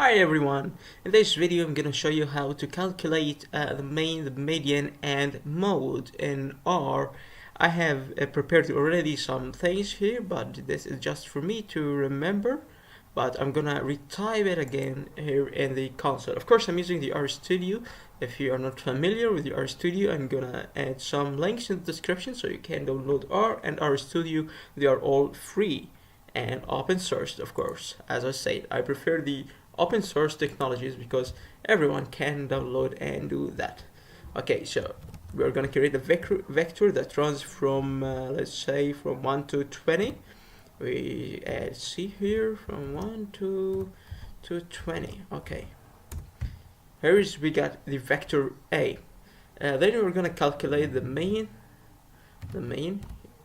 Hi everyone, in this video I'm gonna show you how to calculate the mean, the median and mode in R. I have prepared already some things here, but this is just for me to remember, but I'm gonna retype it again here in the console. Of course I'm using the R Studio. If you are not familiar with the R Studio, I'm gonna add some links in the description so you can download R and R Studio. They are all free and open source, of course. As I said, I prefer the open source technologies because everyone can download and do that. Okay, so we're going to create a vector that runs from let's say from 1 to 20. We add C here from 1 to 20. Okay, we got the vector A. Then we're going to calculate the mean.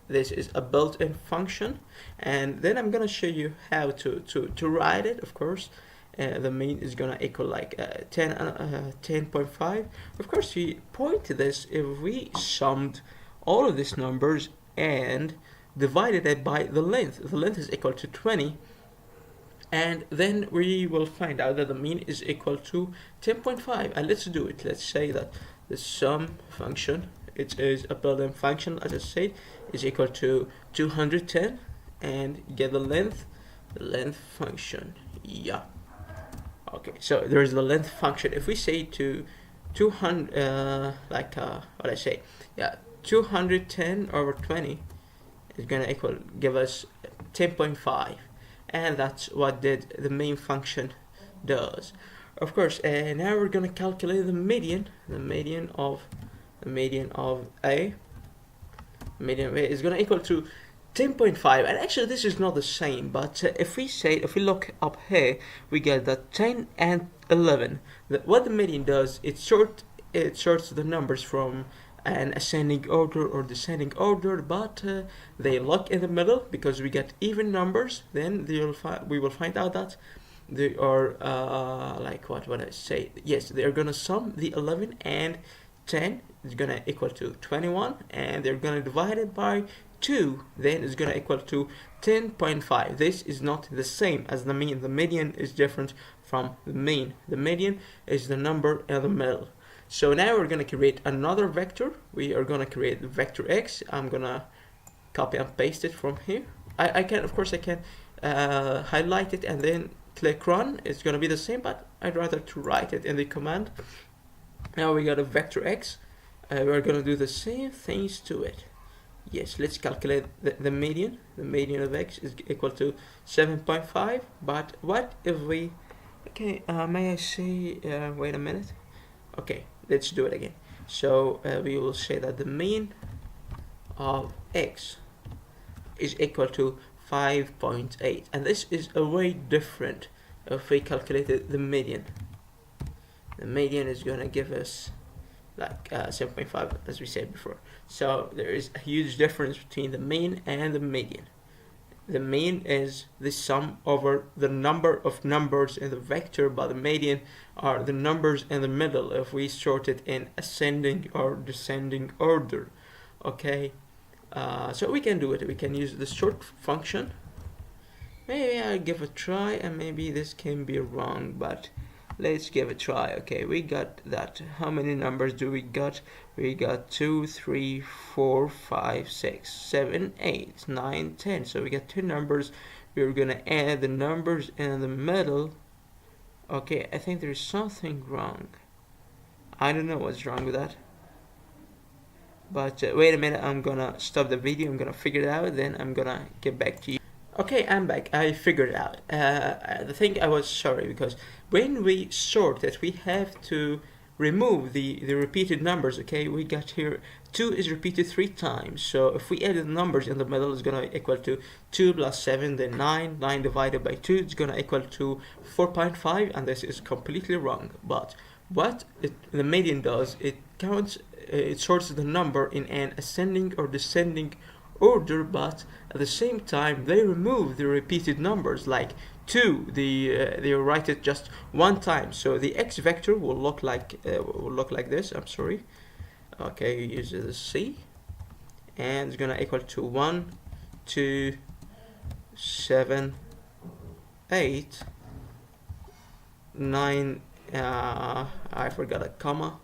This is a built-in function, and then I'm gonna show you how to write it. Of course, the mean is gonna equal like 10.5. Of course, we point to this if we summed all of these numbers and divided it by the length. The length is equal to 20, and then we will find out that the mean is equal to 10.5. And let's do it. Let's say that the sum function, it is a built-in function, as I said, is equal to 210, and get the length function. Yeah. Okay, so there is the length function. If we say to 200, what I say, yeah, 210 over 20 is gonna give us 10.5, and that's what the main function does. Of course, and now we're gonna calculate the median of A. Median of A is gonna equal to 10.5, and actually this is not the same, but if we look up here, we get that 10 and 11. What the median does, it sorts the numbers from an ascending order or descending order, but they lock in the middle because we get even numbers. Then we will find out that they are like what I say. Yes, they are gonna sum the 11 and 10 is gonna equal to 21, and they're gonna divide it by 2, then it's gonna equal to 10.5. This is not the same as the mean. The median is different from the mean. The median is the number in the middle. So now we're gonna create another vector. We are gonna create the vector x. I'm gonna copy and paste it from here. I can highlight it and then click run. It's gonna be the same, but I'd rather to write it in the command. Now we got a vector x. We're gonna do the same things to it. Yes, let's calculate the median. The median of x is equal to 7.5. But what if we? Okay, may I say? Wait a minute. Okay, let's do it again. So we will say that the mean of x is equal to 5.8, and this is a way different if we calculated the median. The median is gonna give us like 7.5, as we said before. So there is a huge difference between the mean and the median. The mean is the sum over the number of numbers in the vector, but the median are the numbers in the middle if we sort it in ascending or descending order. Okay, so we can do it. We can use the sort function. Maybe I'll give a try, and maybe this can be wrong, but let's give a try. Okay, we got that. How many numbers do we got? We got 2, 3, 4, 5, 6, 7, 8, 9, 10. So we got 10 numbers. We're gonna add the numbers in the middle. Okay, I think there's something wrong. I don't know what's wrong with that. But wait a minute, I'm gonna stop the video. I'm gonna figure it out. Then I'm gonna get back to you. Okay, I'm back. I figured it out. The thing I was sorry because when we sort it, we have to remove the repeated numbers. Okay, we got here 2 is repeated 3 times. So if we add the numbers in the middle, it's gonna equal to 2 plus 7, then 9. 9 divided by 2 is gonna equal to 4.5, and this is completely wrong. But what the median does, it counts, it sorts the number in an ascending or descending order, but at the same time they remove the repeated numbers like 2. They write it just one time, so the x vector will look like this. I'm sorry. Okay, use the C, and it's gonna equal to 1, 2, 7, 8, 9, I forgot a comma,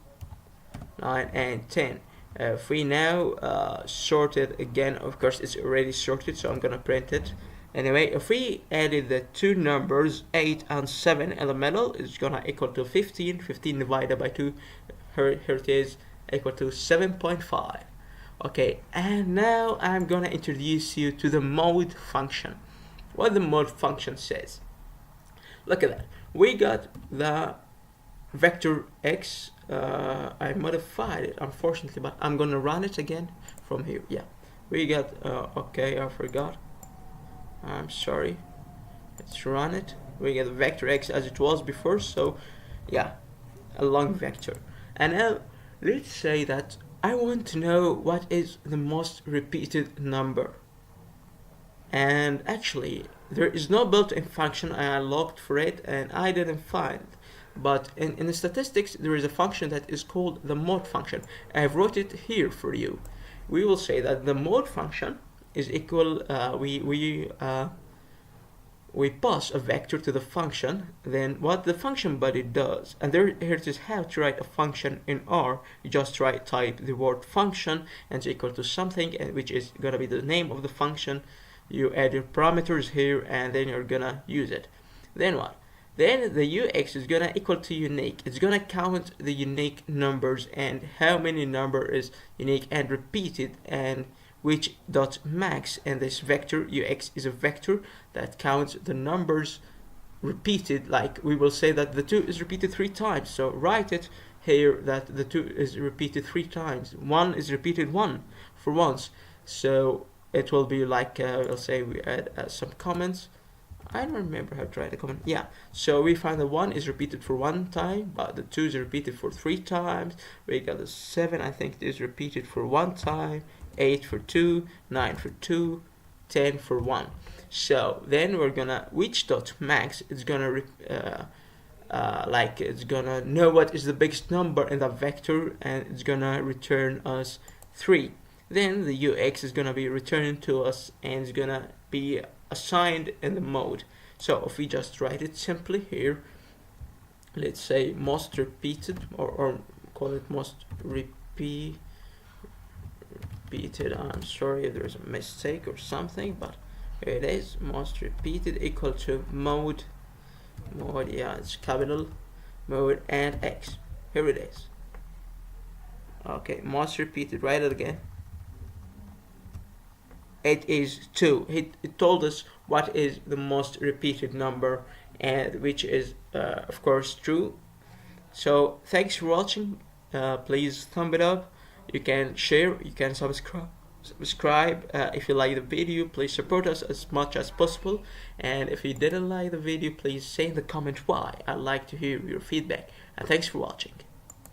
9 and 10. If we now sort it again, of course it's already sorted, so I'm gonna print it. Anyway, if we added the two numbers 8 and 7 in the middle, it's gonna equal to 15. 15 divided by 2, here it is, equal to 7.5. Okay, and now I'm gonna introduce you to the mode function. What the mode function says. Look at that. We got the vector x. I modified it unfortunately, but I'm gonna run it again from here. Yeah, we got okay, I forgot, I'm sorry. Let's run it. We get vector x as it was before, so yeah, a long vector. And now let's say that I want to know what is the most repeated number. And actually there is no built-in function. I looked for it and I didn't find it. But in the statistics there is a function that is called the mode function. I've wrote it here for you. We will say that the mode function is equal, we pass a vector to the function, then what the function body does, and here it is how to write a function in R. You just type the word function and it's equal to something, and which is gonna be the name of the function. You add your parameters here and then you're gonna use it. Then what? Then the UX is gonna equal to unique. It's gonna count the unique numbers and how many number is unique and repeated, and which dot max, and this vector UX is a vector that counts the numbers repeated. Like we will say that the 2 is repeated 3 times, so write it here that the 2 is repeated 3 times. 1 is repeated 1 for once, so it will be like we'll say we add some comments. I don't remember how to write a comment. Yeah, so we find the 1 is repeated for 1 time, but the 2 is repeated for 3 times. We got the 7, I think it is repeated for 1 time, 8 for 2, 9 for 2, 10 for 1. So then we're gonna, which dot max is gonna like it's gonna know what is the biggest number in the vector, and it's gonna return us 3. Then the UX is gonna be returned to us and it's gonna be assigned in the mode. So if we just write it simply here, let's say most repeated, or call it most repeated. I'm sorry if there's a mistake or something, but here it is, most repeated equal to mode, yeah, it's capital, mode and x. Here it is. Okay, most repeated, write it again. It is 2. It told us what is the most repeated number, and which is of course true. So thanks for watching. Please thumb it up. You can share, you can subscribe. If you like the video, please support us as much as possible, and if you didn't like the video, please say in the comment why. I'd like to hear your feedback, and thanks for watching.